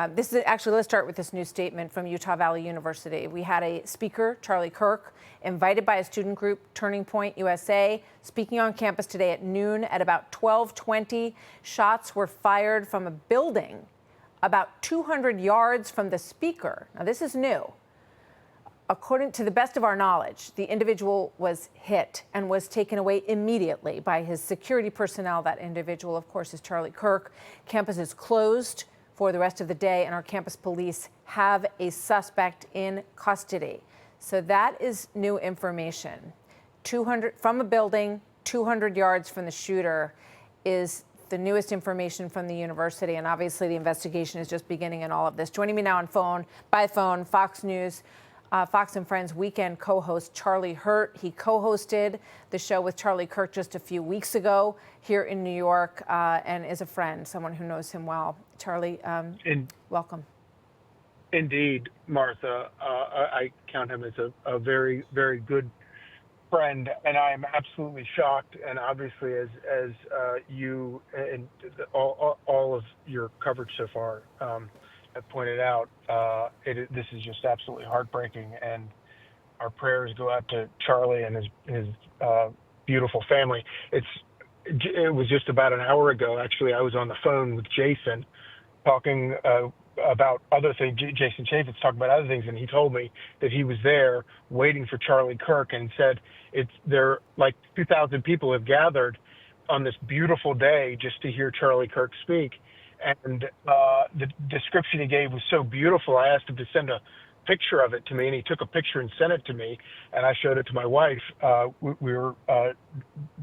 This is actually, let's start with this new statement from Utah Valley University. We had a speaker, Charlie Kirk, invited by a student group, Turning Point USA, speaking on campus today at noon. At about 12:20, shots were fired from a building about 200 yards from the speaker. Now, this is new. According to the best of our knowledge, the individual was hit and was taken away immediately by his security personnel. That individual, of course, is Charlie Kirk. Campus is closed for the rest of the day, and our campus police have a suspect in custody. So that is new information. 200 from a building, 200 yards from the shooter is the newest information from the university, and obviously the investigation is just beginning in all of this. Joining me now by phone, Fox News, Fox and Friends weekend co-host Charlie Hurt. He co-hosted the show with Charlie Kirk just a few weeks ago here in New York, and is a friend, someone who knows him well. Charlie, welcome. Indeed, Martha. I count him as a very, very good friend, and I am absolutely shocked. And obviously, as you and all of your coverage so far have pointed out, this is just absolutely heartbreaking. And our prayers go out to Charlie and his beautiful family. It was just about an hour ago, actually. I was on the phone with Jason talking about other things. Jason Chaffetz talking about other things, and he told me that he was there waiting for Charlie Kirk, and said there like 2,000 people have gathered on this beautiful day just to hear Charlie Kirk speak. And the description he gave was so beautiful. I asked him to send a picture of it to me, and he took a picture and sent it to me, and I showed it to my wife. We were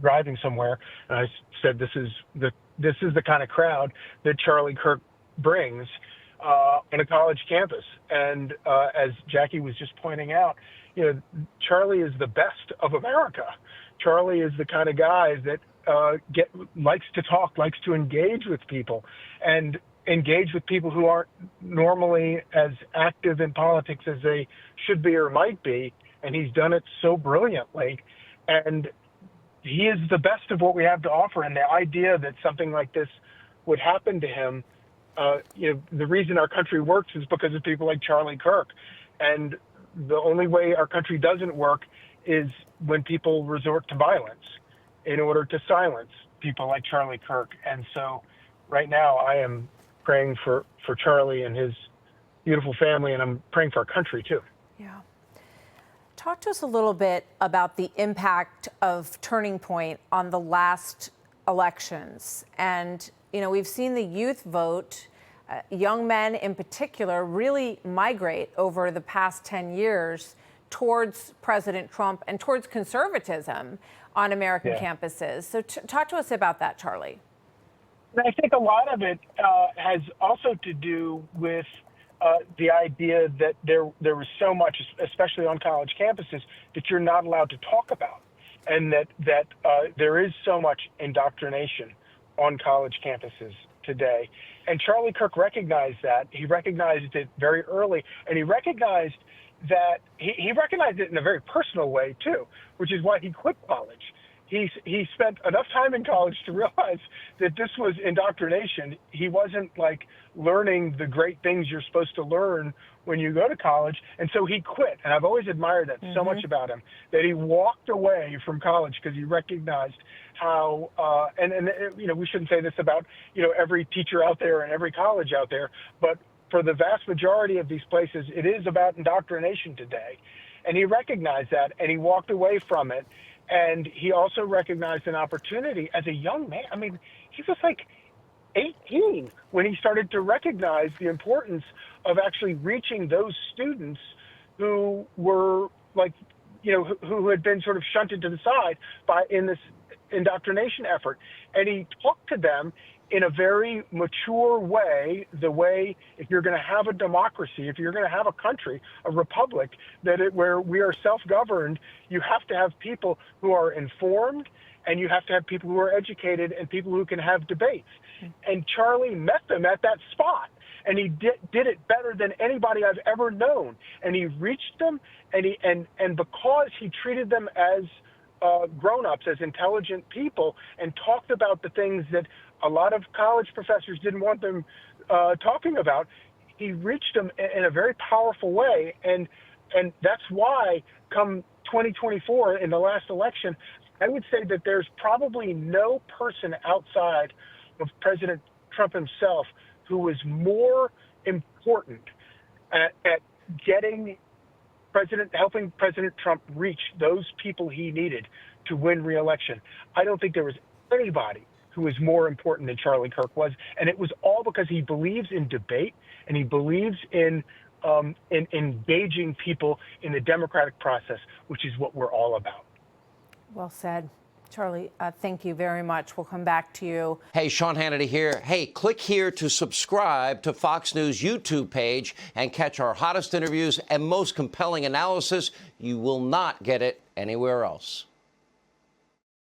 driving somewhere, and I said, this is the kind of crowd that Charlie Kirk brings on a college campus. And as Jackie was just pointing out, Charlie is the best of America. Charlie is the kind of guy that likes to talk, likes to engage with people, and engage with people who aren't normally as active in politics as they should be or might be. And he's done it so brilliantly. And he is the best of what we have to offer. And the idea that something like this would happen to him, the reason our country works is because of people like Charlie Kirk. And the only way our country doesn't work is when people resort to violence in order to silence people like Charlie Kirk. And so right now I am praying for Charlie and his beautiful family, and I'm praying for our country too. Yeah. Talk to us a little bit about the impact of Turning Point on the last elections. And, we've seen the youth vote, young men in particular, really migrate over the past 10 years towards President Trump and towards conservatism on American campuses. So talk to us about that, Charlie. I think a lot of it has also to do with the idea that there was so much, especially on college campuses, that you're not allowed to talk about, and that there is so much indoctrination on college campuses today. And Charlie Kirk recognized that. He recognized it very early, and he recognized that he recognized it in a very personal way too, which is why he quit college. He spent enough time in college to realize that this was indoctrination. He wasn't like learning the great things you're supposed to learn when you go to college. And so he quit. And I've always admired that so much about him, that he walked away from college because he recognized how, we shouldn't say this about, every teacher out there and every college out there, but for the vast majority of these places, it is about indoctrination today. And he recognized that, and he walked away from it. And he also recognized an opportunity as a young man. I mean, he was like 18 when he started to recognize the importance of actually reaching those students who were who had been sort of shunted to the side in this indoctrination effort. And he talked to them in a very mature way, the way, if you're going to have a democracy, if you're going to have a country, a republic, where we are self-governed, you have to have people who are informed, and you have to have people who are educated, and people who can have debates. And Charlie met them at that spot, and he did it better than anybody I've ever known. And he reached them, and because he treated them as grown-ups, as intelligent people, and talked about the things that a lot of college professors didn't want them talking about, he reached them in a very powerful way. And that's why come 2024 in the last election, I would say that there's probably no person outside of President Trump himself who was more important at helping President Trump reach those people he needed to win re-election. I don't think there was anybody who was more important than Charlie Kirk was, and it was all because he believes in debate and he believes in engaging people in the democratic process, which is what we're all about. Well said. Charlie, thank you very much. We'll come back to you. Hey, Sean Hannity here. Hey, click here to subscribe to Fox News YouTube page and catch our hottest interviews and most compelling analysis. You will not get it anywhere else.